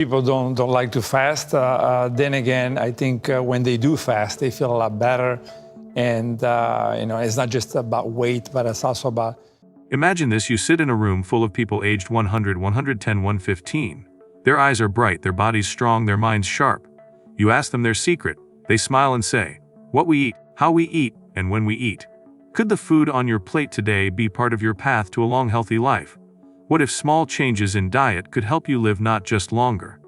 People don't like to fast. Then again, I think when they do fast, they feel a lot better. And it's not just about weight, but it's also about. Imagine this: you sit in a room full of people aged 100, 110, 115. Their eyes are bright, their bodies strong, their minds sharp. You ask them their secret. They smile and say, what we eat, how we eat, and when we eat. Could the food on your plate today be part of your path to a long, healthy life? What if small changes in diet could help you live not just longer,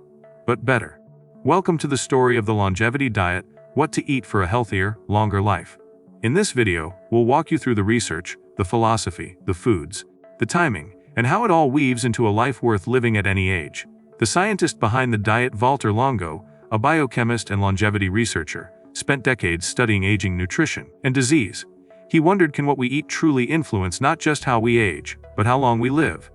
but better? Welcome to the story of the longevity diet, what to eat for a healthier, longer life. In this video, we'll walk you through the research, the philosophy, the foods, the timing, and how it all weaves into a life worth living at any age. The scientist behind the diet, Walter Longo, a biochemist and longevity researcher, spent decades studying aging, nutrition, and disease. He wondered, can what we eat truly influence not just how we age, but how long we live?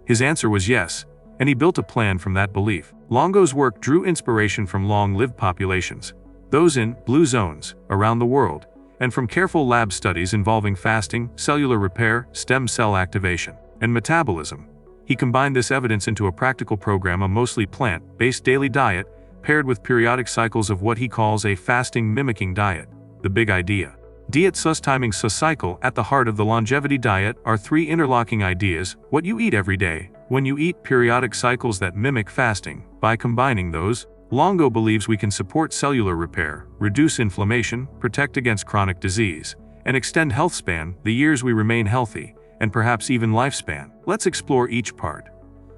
His answer was yes, and he built a plan from that belief. Longo's work drew inspiration from long-lived populations, those in blue zones around the world, and from careful lab studies involving fasting, cellular repair, stem cell activation, and metabolism. He combined this evidence into a practical program, a mostly plant-based daily diet, paired with periodic cycles of what he calls a fasting-mimicking diet. The big idea. Diet sus timing sus cycle. At the heart of the longevity diet are three interlocking ideas: what you eat every day, when you eat, periodic cycles that mimic fasting. By combining those, Longo believes we can support cellular repair, reduce inflammation, protect against chronic disease, and extend health span, the years we remain healthy, and perhaps even lifespan. Let's explore each part.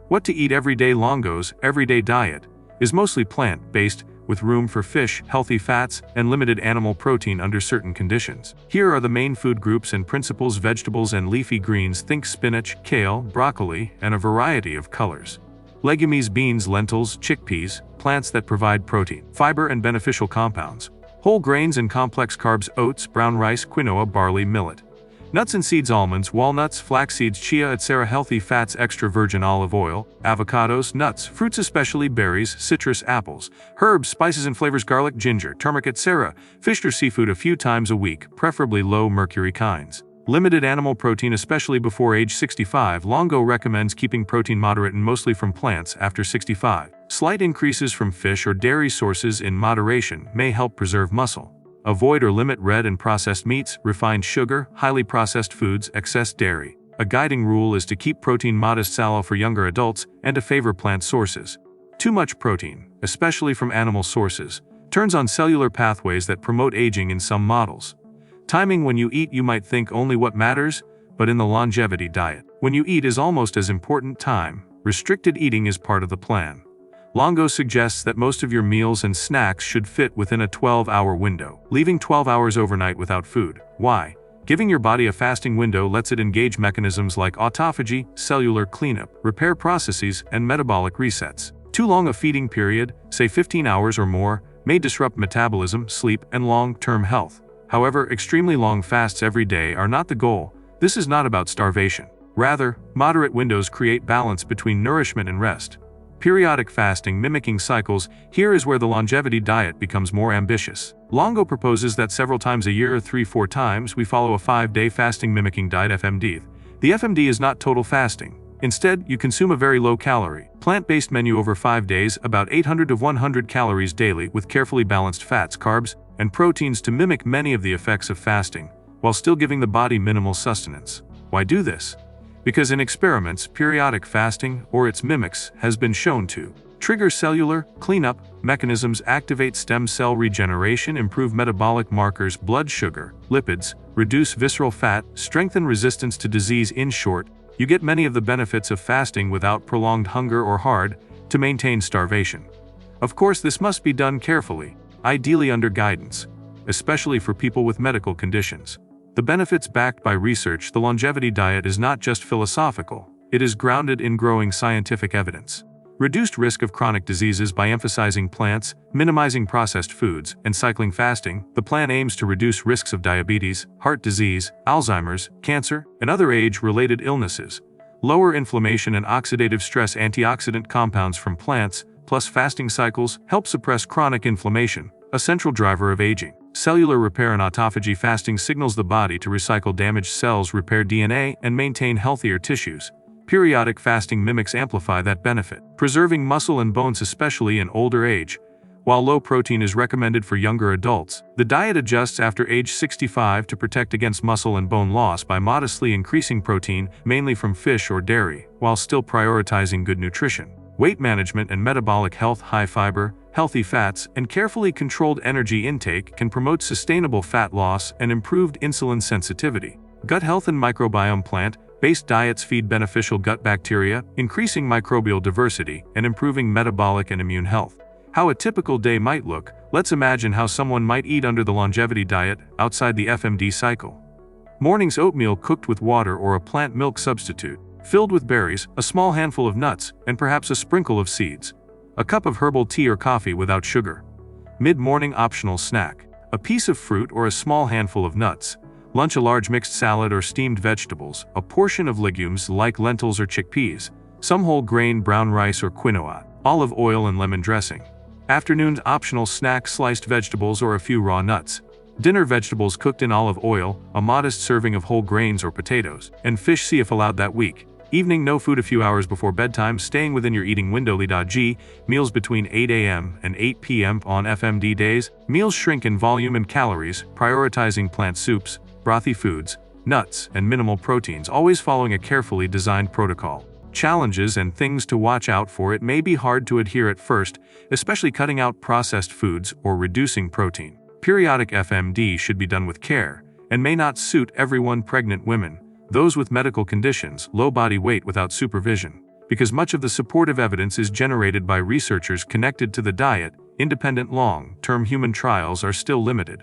What to eat every day. Longo's everyday diet is mostly plant-based, with room for fish, healthy fats, and limited animal protein under certain conditions. Here are the main food groups and principles: vegetables and leafy greens, think spinach, kale, broccoli, and a variety of colors. Legumes, beans, lentils, chickpeas, plants that provide protein, fiber, and beneficial compounds. Whole grains and complex carbs, oats, brown rice, quinoa, barley, millet. Nuts and seeds, almonds, walnuts, flax seeds, chia, etc. Healthy fats, extra virgin olive oil, avocados, nuts, fruits especially berries, citrus, apples, herbs, spices and flavors, garlic, ginger, turmeric, etc. Fish or seafood a few times a week, preferably low mercury kinds. Limited animal protein, especially before age 65. Longo recommends keeping protein moderate and mostly from plants after 65. Slight increases from fish or dairy sources in moderation may help preserve muscle. Avoid or limit red and processed meats, refined sugar, highly processed foods, excess dairy. A guiding rule is to keep protein modest, sallow for younger adults, and to favor plant sources. Too much protein, especially from animal sources, turns on cellular pathways that promote aging in some models. Timing. When you eat, you might think only what matters, but in the longevity diet, when you eat is almost as important. Time. Restricted eating is part of the plan. Longo suggests that most of your meals and snacks should fit within a 12-hour window, leaving 12 hours overnight without food. Why? Giving your body a fasting window lets it engage mechanisms like autophagy, cellular cleanup, repair processes, and metabolic resets. Too long a feeding period, say 15 hours or more, may disrupt metabolism, sleep, and long-term health. However, extremely long fasts every day are not the goal. This is not about starvation. Rather, moderate windows create balance between nourishment and rest. Periodic fasting mimicking cycles. Here is where the longevity diet becomes more ambitious. Longo proposes that several times a year, 3-4 times, we follow a 5-day fasting mimicking diet, FMD. The FMD is not total fasting. Instead, you consume a very low-calorie, plant-based menu over 5 days, about 800 to 100 calories daily, with carefully balanced fats, carbs, and proteins to mimic many of the effects of fasting, while still giving the body minimal sustenance. Why do this? Because in experiments, periodic fasting, or its mimics, has been shown to trigger cellular cleanup mechanisms, activate stem cell regeneration, improve metabolic markers, blood sugar, lipids, reduce visceral fat, strengthen resistance to disease. In short, you get many of the benefits of fasting without prolonged hunger or hard to maintain starvation. Of course, this must be done carefully, ideally under guidance, especially for people with medical conditions. The benefits backed by research. The longevity diet is not just philosophical, it is grounded in growing scientific evidence. Reduced risk of chronic diseases. By emphasizing plants, minimizing processed foods, and cycling fasting, the plan aims to reduce risks of diabetes, heart disease, Alzheimer's, cancer, and other age-related illnesses. Lower inflammation and oxidative stress. Antioxidant compounds from plants, plus fasting cycles, help suppress chronic inflammation, a central driver of aging. Cellular repair and autophagy. Fasting signals the body to recycle damaged cells, repair DNA, and maintain healthier tissues. Periodic fasting mimics amplify that benefit. preserving muscle and bones especially in older age. While low protein is recommended for younger adults, the diet adjusts after age 65 to protect against muscle and bone loss by modestly increasing protein, mainly from fish or dairy, while still prioritizing good nutrition. Weight management and metabolic health. High fiber, healthy fats, and carefully controlled energy intake can promote sustainable fat loss and improved insulin sensitivity. Gut health and microbiome. Plant-based diets feed beneficial gut bacteria, increasing microbial diversity and improving metabolic and immune health. How a typical day might look. Let's imagine how someone might eat under the longevity diet, outside the FMD cycle. Mornings: oatmeal cooked with water or a plant milk substitute, filled with berries, a small handful of nuts, and perhaps a sprinkle of seeds. A cup of herbal tea or coffee without sugar. Mid-morning optional snack: a piece of fruit or a small handful of nuts. Lunch: a large mixed salad or steamed vegetables, a portion of legumes like lentils or chickpeas, some whole grain brown rice or quinoa, olive oil and lemon dressing. Afternoons: optional snack: sliced vegetables or a few raw nuts. Dinner: vegetables cooked in olive oil, a modest serving of whole grains or potatoes, and fish if allowed that week. Evening: no food a few hours before bedtime, staying within your eating window. Meals between 8 a.m. and 8 p.m. on FMD days. Meals shrink in volume and calories, prioritizing plant soups, brothy foods, nuts, and minimal proteins, always following a carefully designed protocol. Challenges and things to watch out for: it may be hard to adhere at first, especially cutting out processed foods or reducing protein. Periodic FMD should be done with care and may not suit everyone. Pregnant women, those with medical conditions, low body weight without supervision. Because much of the supportive evidence is generated by researchers connected to the diet, independent long-term human trials are still limited.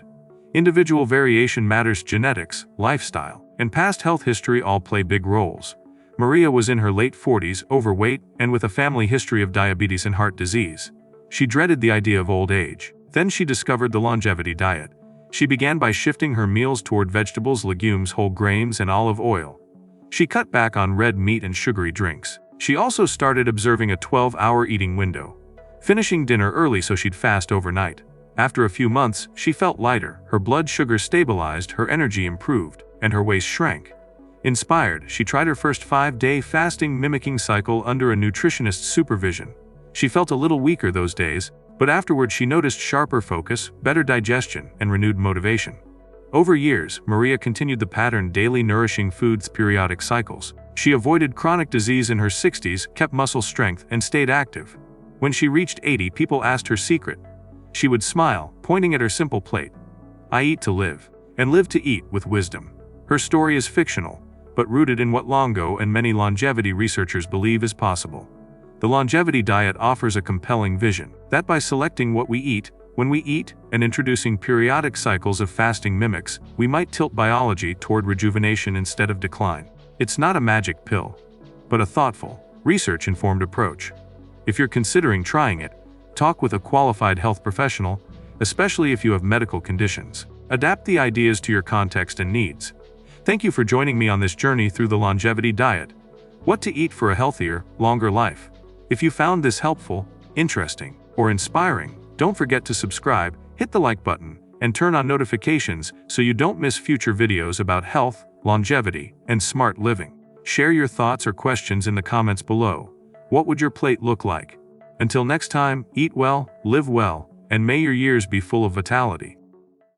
Individual variation matters. Genetics, lifestyle, and past health history all play big roles. Maria was in her late 40s, overweight, and with a family history of diabetes and heart disease. She dreaded the idea of old age. Then she discovered the longevity diet. She began by shifting her meals toward vegetables, legumes, whole grains, and olive oil. She cut back on red meat and sugary drinks. She also started observing a 12-hour eating window, finishing dinner early so she'd fast overnight. After a few months, she felt lighter, her blood sugar stabilized, her energy improved, and her waist shrank. Inspired, she tried her first 5-day fasting mimicking cycle under a nutritionist's supervision. She felt a little weaker those days, but afterward she noticed sharper focus, better digestion, and renewed motivation. Over years, Maria continued the pattern: daily nourishing foods, periodic cycles. She avoided chronic disease in her 60s, kept muscle strength, and stayed active. When she reached 80, people asked her secret. She would smile, pointing at her simple plate. "I eat to live, and live to eat with wisdom." Her story is fictional, but rooted in what Longo and many longevity researchers believe is possible. The longevity diet offers a compelling vision that by selecting what we eat, when we eat, and introducing periodic cycles of fasting mimics, we might tilt biology toward rejuvenation instead of decline. It's not a magic pill, but a thoughtful, research-informed approach. If you're considering trying it, talk with a qualified health professional, especially if you have medical conditions. Adapt the ideas to your context and needs. Thank you for joining me on this journey through the longevity diet. What to eat for a healthier, longer life. If you found this helpful, interesting, or inspiring, don't forget to subscribe, hit the like button, and turn on notifications so you don't miss future videos about health, longevity, and smart living. Share your thoughts or questions in the comments below. What would your plate look like? Until next time, eat well, live well, and may your years be full of vitality.